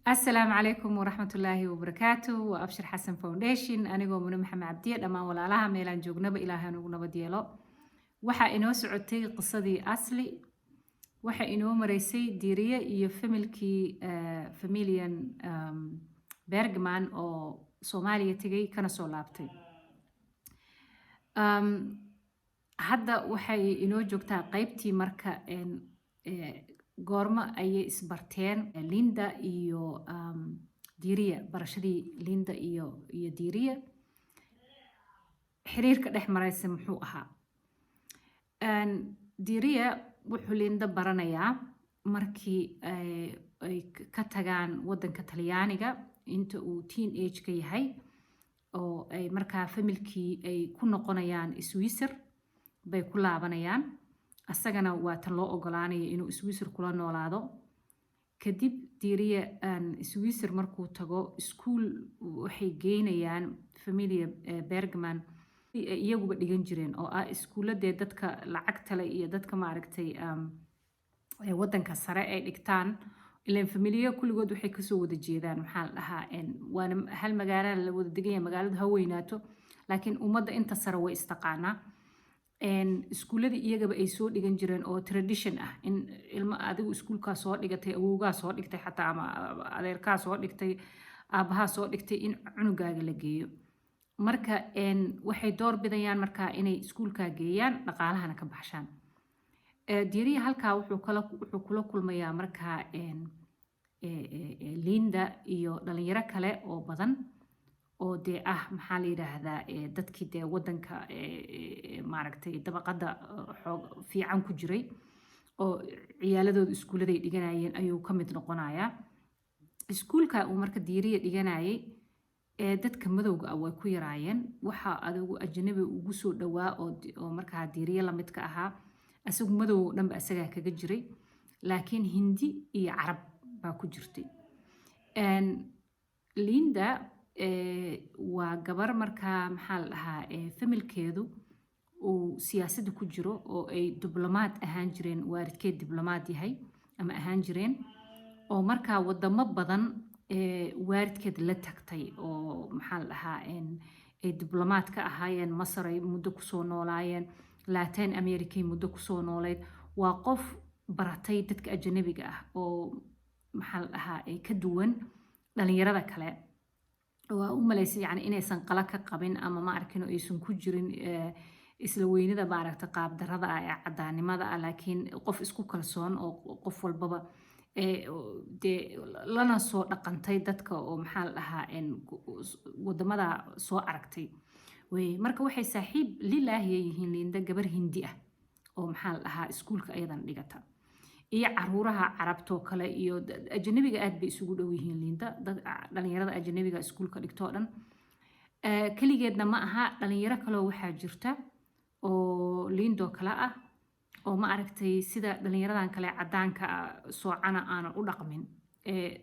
السلام عليكم ورحمة الله وبركاته وأبشر حسن فاونديشن أنا من محمد عبدية دمان ولاalaha meelaan joognaba ilaahay nagu nabad yeelo waxa inoo socotay qisadii asli waxa inoo maraysay diiriye iyo familian Bergman oo Soomaaliya tagay kana soo laabtay hadda waxay inoo joogtaa qaybtii marka goorma ayay isbarteen Linda iyo Diiriye barashadii Linda iyo Diiriye xiriirka dhex maraysa muxuu ahaa Diiriye wuxuu Linda baranayaa markii ay ka tagaan wadanka Talyaaniga inta uu teenage ka yahay oo ay markaa familkii ay ku noqonayaan Switzerland bay ku laabanayaan asagana waa tan loo ogolaanaya inuu Switzerland kula noolaado kadib Diiriye Switzerland markuu tago school waxay geynayaan familia Bergman iyaguba dhigan jireen oo ah iskuuladee dadka lacagta leh iyo dadka maaragtay wadanka sare ay dhigtaan ileen familiya kulligood waxay kasoo wada jeedaan maxaa la dhahaa waana hal magaalo la wada degan yahay magaaladu ha weynaato laakiin ummadda inta sare way istaqaanaa iskuuladii iyagaba ay soo dhigan jireen oo tradition ah in ilmo adigu iskuulkaa soo dhigatay awowgaa soo dhigtay xataa ama adeerkaa soo dhigtay aabahaa soo dhigtay in cunugaaga la geeyo marka waxay door bidayaan markaa inay iskuulkaa geeyaan dhaqaalahana ka baxshaan Diiriye halkaa wuxuu kula kulmayaa markaa Linda iyo dhalinyaro kale oo badan oo dee ah maxaa la yiraahdaa dadkii dee wadanka maaragtay dabaqada xoog fiican ku jiray oo ciyaaladooda iskuuladay dhiganayeen ayuu ka mid noqonayaa iskuulka uu marka Diiriye dhiganayay dadka madowga ah way ku yaraayeen waxa adigu ajnabi ugu soo dhawaa oo markaa Diiriye la mid ka ahaa asagu madow dhanba asaga kaga jiray laakiin hindi iyo carab baa ku jirtay Linda waa gabar markaa maxaa la dhahaa familkeedu uu siyaasadda ku jiro oo ay diblomaad ahaan jireen waalidkeed diblomaad yahay ama ahaan jireen oo markaa wadamo badan waalidkeed la tagtay oo maxaa la dhahaa ay diblomaad ka ahaayeen Masar ay muddo kusoo noolaayeen Latin America muddo kusoo nooleed waa qof baratay dadka ajnabiga ah oo maxaa la dhahaa ka duwan dhalinyarada kale waa u malaysay yani inaysan qala ka qabin ama ma arkin oo aysan ku jirin isla weynida maaragta qaab darada ah ee cadaanimada ah laakiin qof isku kalsoon oo qof walbaba dee lana soo dhaqantay dadka oo maxaa la dhahaa wadamada soo aragtay marka waxay saaxiib lilaahi yihiin Linda gabar hindi ah oo maxaa la dhahaa iskuulka ayadan dhigata iyo caruuraha carabtoo kale iyo ajnabiga aad bay isugu dhow yihiin Linda dhalinyarada ajnabiga iskuulka dhigtoo dhan kaligeedna ma aha dhalinyaro kale waxaa jirta oo Lindo kale ah oo ma aragtay sida dhalinyaradan kale cadaanka soocana aan u dhaqmin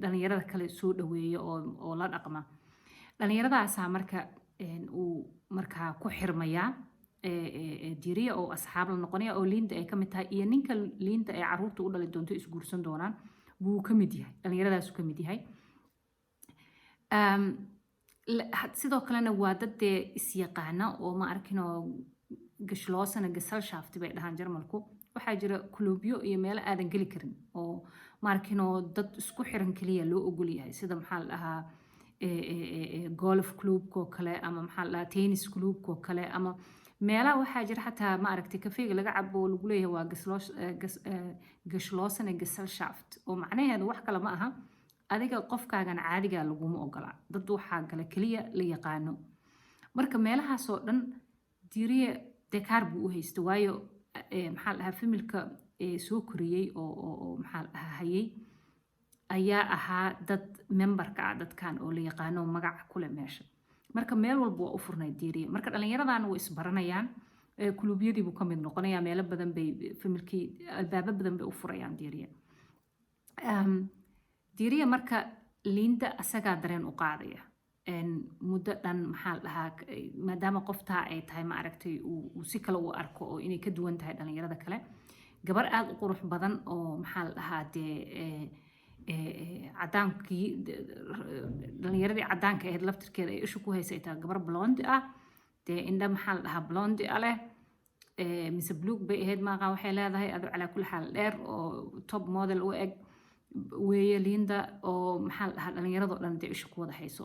dhalinyarada kale soo dhaweeyo oo la dhaqma dhalinyaradaas marka uu markaa ku xirmayaa Diiriye oo asxaab la noqonaya oo Linda ay ka mid tahay iyo ninka Linda ay caruurta u dhali doonto isguursan doonaan buu ka mid yahay dhalinyaradaas ka mid yahay sidoo kalena waa dad is yaqaana oo ma arkin oo gashloosana Gesellschaft bay dhahaan Jarmalku waxaa jira kulubyo iyo meel aadan geli karin oo ma arkin oo dad isku xiran kaliya loo ogol yahay sida maxaa la dhahaa golf club kale ama maxaa la dhahaa tennis club kale ama meelaha waxaa jira xataa ma aragtay kafeega laga cabo oo lagu leeyahay waa gashloosana Gesellschaft oo macnaheedu wax kale ma aha adiga qofkaagan caadiga laguma ogola dad waxaa gala kaliya la yaqaano marka meelahaas oo dhan Diiriye dekaar buu u haystay waayo maxaa la dhahaa familka soo koriyay oo maxaa la dhahaa hayay ayaa ahaa dad memberka ah dadkan oo la yaqaano magac ku leh meesha marka meel walba waa u furnay Diiriye marka dhalinyaradan way isbaranayaan kulubyadii buu ka mid noqonayaa meelo badan bay familkii albaabo badan bay u furayaan Diiriye marka Linda asagaa dareen u qaadaya muddo dhan maxaa la dhahaa maadaama qoftaa ay tahay ma aragtay uu si kale u arko oo inay ka duwan tahay dhalinyarada kale gabar aad u qurux badan oo maxaa la dhahaa dee cadaankii dhalinyaradii cadaanka ahayd laftirkeeda ay ishu ku haysay taa gabar blonde ah dee indha maxaa la dhahaa blonde ah leh mise blue bay ahayd maaqa waxay leedahay adu calaa kulli xaal dheer oo top model u eg weeye Linda oo maxaa la dhahaa dhalinyaradoo dhan dee ishu ku wada hayso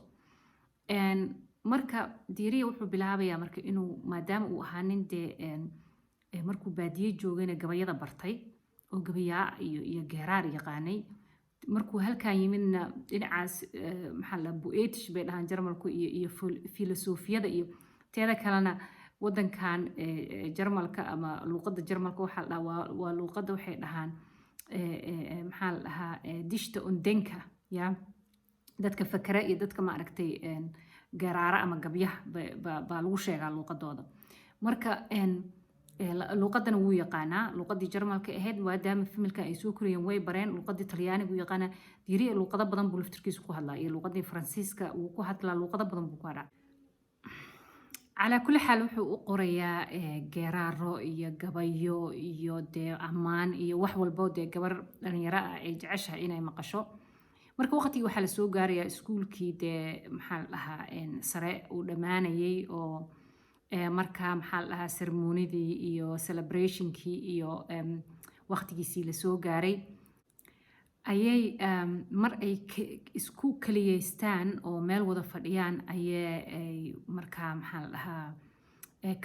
marka diiriya wuxuu bilaabayaa marka inuu maadaama uu ahaa nin dee markuu baadiye joogayna gabayada bartay oo gabayaa iyo geeraar yaqaanay markuu halkan yimidna dhinacaas maxaa la poetish bay dhahaan jarmalku iyo filosofiyada iyo teeda kalena wadankan jarmalka ama luuqadda jarmalka waxaa la dhahaa waa luuqadda waxay dhahaan maxaa la dhahaa dishta undenka ya dadka fakara iyo dadka maaragtay garaara ama gabyaha baa lagu sheegaa luuqadooda marka luuqadana wuu yaqaanaa luuqadii jarmalka ahayd maadaama familkan ay soo korayeen way bareen luuqadii talyaaniga wuu yaqaanaa diiriya luuqado badan buu laftirkiisa ku hadlaa iyo luuqadii faransiiska wuu ku hadlaa luuqado badan buu ku hadlaa calaa kulli xaal wuxuu u qorayaa geeraaro iyo gabayo iyo dee ammaan iyo wax walbo dee gabar dhalinyaro ah ay jeceshahay inay maqasho marka waqtigii waxaa lasoo gaarayaa iskuulkii dee maxaa la dhahaa sare uu dhammaanayay oo markaa maxaa la dhahaa ceremoniadii iyo celebrationkii iyo waqtigiisii lasoo gaaray ayay mar ay isku kaliyeystaan oo meel wada fadhiyaan ayay markaa maxaa la dhahaa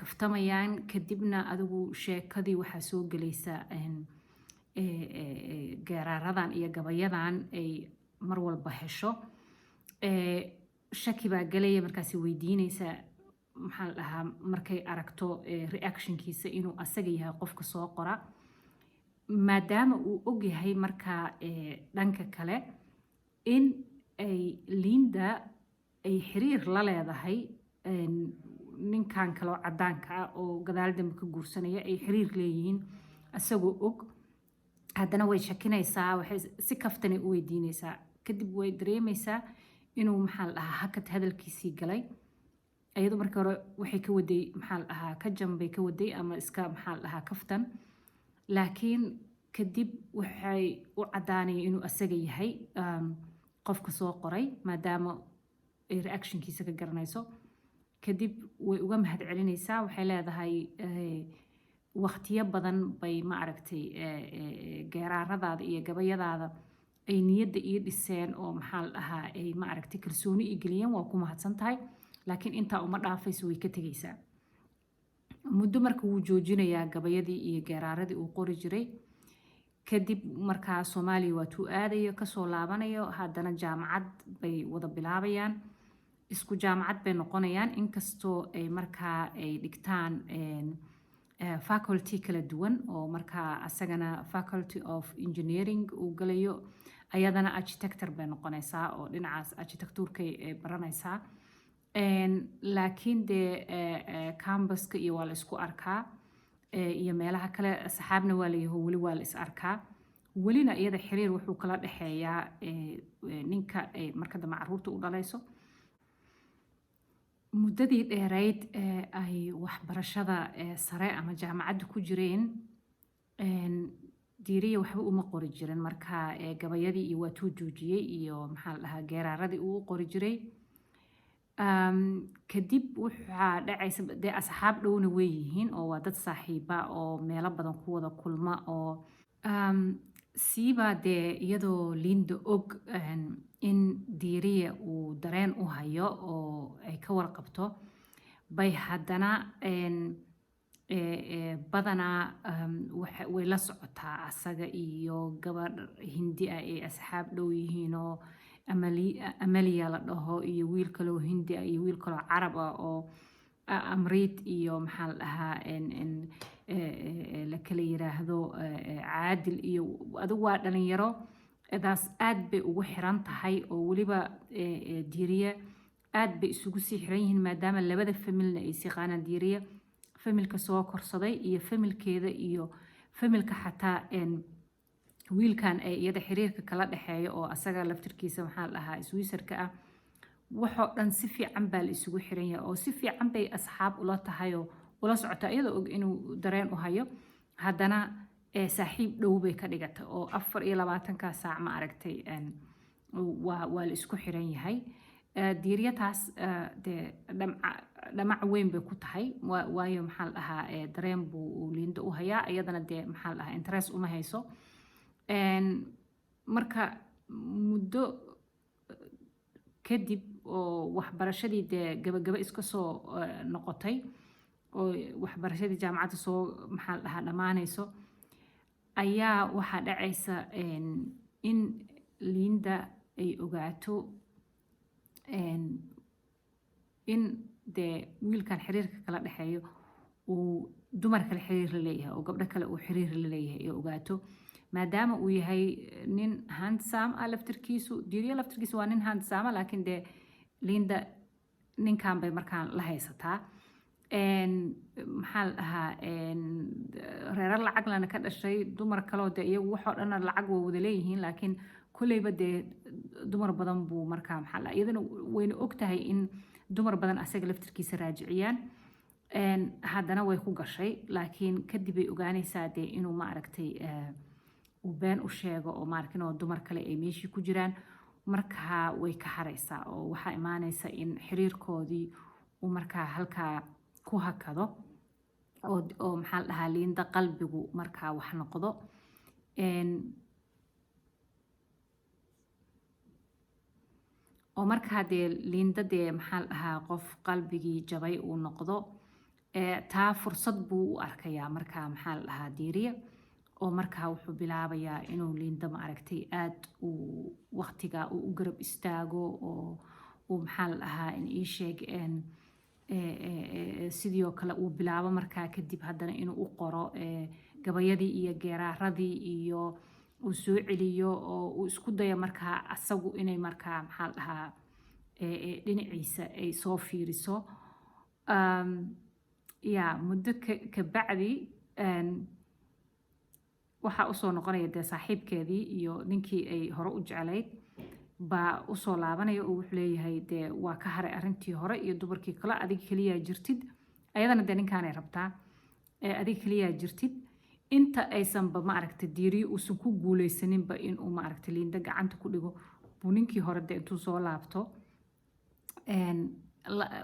kaftamayaan kadibna adigu sheekadii waxaa soo gelaysa geeraaradan iyo gabayadan ay mar walba hesho shaki baa galaya markaasi weydiinaysa maxaa la dhahaa markay aragto reactionkiisa inuu asaga yahay qofka soo qora maadaama uu ogyahay markaa dhanka kale in ay Linda ay xiriir la leedahay ninkan kaloo cadaanka ah oo gadaal dambe ka guursanaya ay xiriir leeyihiin asagoo og haddana way shakinaysaa waxay si kaftanay u weydiinaysaa kadib way dareemaysaa inuu maxaa la dhahaa hakad hadalkiisii galay iyadoo markii hore waxay ka waday maxaa la dhahaa ka jambay ka waday ama iska maxaa la dhahaa kaftan laakiin kadib waxay u cadaanayeen inuu asaga yahay qofka soo qoray maadaama ay reactionkiisa ka garanayso kadib way uga mahad celinaysaa waxay leedahay waqtiyo badan bay ma aragtay geeraaradaada iyo gabayadaada ay niyadda ii dhiseen oo maxaa la dhahaa ay ma aragtay kalsooni ii geliyeen waa ku mahadsan tahay laakiin intaa uma dhaafayso way ka tegaysaa muddo marka wuu joojinayaa gabayadii iyo geeraaradii uu qori jiray kadib markaa Soomaaliya waa tuu aadayo kasoo laabanayo haddana jaamacad bay wada bilaabayaan isku jaamacad bay noqonayaan inkastoo ay markaa ay dhigtaan faculty kala duwan oo markaa asagana faculty of engineering uu galayo ayadana architecture bay noqonaysaa oo dhinacaas architectuurkay baranaysaa laakiin dee cambuska iyo waa la isku arkaa iyo meelaha kale saxaabna waa layaho weli waa la is arkaa welina iyada xiriir wuxuu kala dhexeeyaa ninka marka dambe caruurta u dhalayso muddadii dheerayd ay waxbarashada sare ama jaamacadda ku jireen diiriya waxba uma qori jirin marka gabayadii iyo waa tuu joojiyey iyo maxaa la dhahaa geeraaradii uu qori jiray kadib waxaa dhacaysa dee asxaab dhowna way yihiin oo waa dad saaxiiba oo meelo badan ku wada kulma oo siiba dee iyadoo Linda og in diiriya uu dareen u hayo oo ay ka warqabto bay haddana badanaa way la socotaa asaga iyo gabadh hindi ah ay asxaab dhow yihiin oo Amalia la dhaho iyo wiil kaloo hindi ah iyo wiil kaloo carab ah oo Amrit iyo maxaa la dhahaa la kala yiraahdo Caadil iyo adigu waa dhalinyaro daas aad bay ugu xiran tahay oo waliba diiriya aad bay isugu sii xiran yihiin maadaama labada familna ay siqaanaan diiriya familka soo korsaday iyo familkeeda iyo familka xataa wiilkan ay iyada xiriirka kala dhaxeeyo oo asaga laftirkiisa maxaa la dhahaa Switzerka ah waxoo dhan si fiican baa la isugu xiran yahay oo si fiican bay asxaab ula tahay oo ula socota iyadoo og inuu dareen u hayo haddana saaxiib dhow bay ka dhigatay oo 24 saac ma aragtay waa la isku xiran yahay. diiryataas dee dhamac weyn bay ku tahay waayo maxaa la dhahaa dareen buu liinda u hayaa iyadana dee maxaa la dhahaa interest uma hayso. marka muddo kadib oo waxbarashadii dee gabagaba iska soo noqotay oo waxbarashadii jaamacadda soo maxaa la dhahaa dhammaanayso ayaa waxaa dhacaysa in liinda ay ogaato in dee wiilkan xiriirka kala dhexeeyo uu dumar kale xiriir la leeyahay oo gabdho kale uu xiriir la leeyahay ay ogaato maadaama uu yahay nin handsome ah laftirkiisu diiriya laftirkiisu waa nin handsome laakiin dee liinda ninkan bay markaan la haysataa maxaa la dhahaa reerar lacag lana ka dhashay dumar kaloo dee iyagu waxoo dhan lacag waa wada leeyihiin laakiin kulleyba dee dumar badan buu markaa maxaa la iyadana wayna ogtahay in dumar badan asaga laftirkiisa raajiciyaan haddana way ku gashay laakiin kadib ay ogaanaysaa dee inuu ma aragtay uu been u sheego oo maarkin oo dumar kale ay meeshii ku jiraan markaa way ka haraysaa oo waxaa imaanaysa in xiriirkoodii uu markaa halkaa ku hakado oo maxaa la dhahaa liinda qalbigu markaa wax noqdo oo markaa dee liinda dee maxaa la dhahaa qof qalbigii jabay uu noqdo taa fursad buu u arkayaa markaa maxaa la dhahaa diiriya oo markaa wuxuu bilaabayaa inuu liinda ma aragtay aad uu waqtiga uu u garab istaago oo uu maxaa la dhahaa in ii sheeg sidoo kale uu bilaabo markaa kadib haddana inuu u qoro gabayadii iyo geeraaradii iyo uu soo celiyo oo uu isku dayo markaa asagu inay markaa maxaa la dhahaa dhinaciisa ay soo fiiriso ya muddo ka bacdi waxaa usoo noqonaya dee saaxiibkeedii iyo ninkii ay hore u jeclayd baa usoo laabanaya oo wuxuu leeyahay dee waa ka haray arrintii hore iyo dumarkii kale adiga keliyaa jirtid ayadana dee ninkaanay rabtaa adiga keliyaa jirtid inta aysanba ma aragtay diiriyo uusan ku guuleysaninba inuu ma aragtay liinda gacanta ku dhigo buu ninkii hore dee intuu soo laabto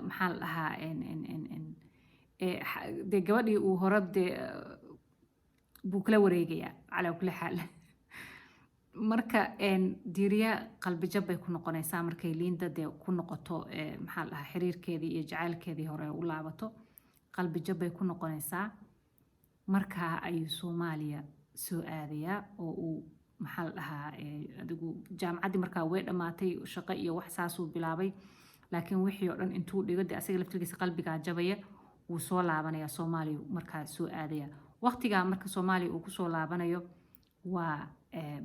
maxaa la dhahaa dee gabadhii uu hore dee buu kala wareegayaa calaa kulli xaal marka diiriya qalbijab bay ku noqonaysaa markay liinda dee ku noqoto maxaa la dhahaa xiriirkeedii iyo jacaylkeedii hore u laabato qalbijab bay ku noqonaysaa markaa ayuu Soomaaliya soo aadayaa oo uu maxaa la dhahaa adigu jaamacaddii markaa way dhammaatay shaqo iyo wax saasuu bilaabay laakiin wixii oo dhan intuu dhigo dee asaga laftirkiisa qalbigaa jabaya wuu soo laabanayaa Soomaaliya markaa soo aadaya waqtigaa marka Soomaaliya uu kusoo laabanayo waa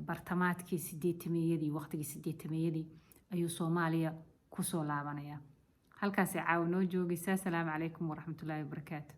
bartamaadkii 80-meeyadii waqtigii 80-meeyadii ayuu Soomaaliya kusoo laabanayaa halkaasay caawa noo joogaysaa. Asalaamu calaykum waraxmatullaahi wabarakaatu.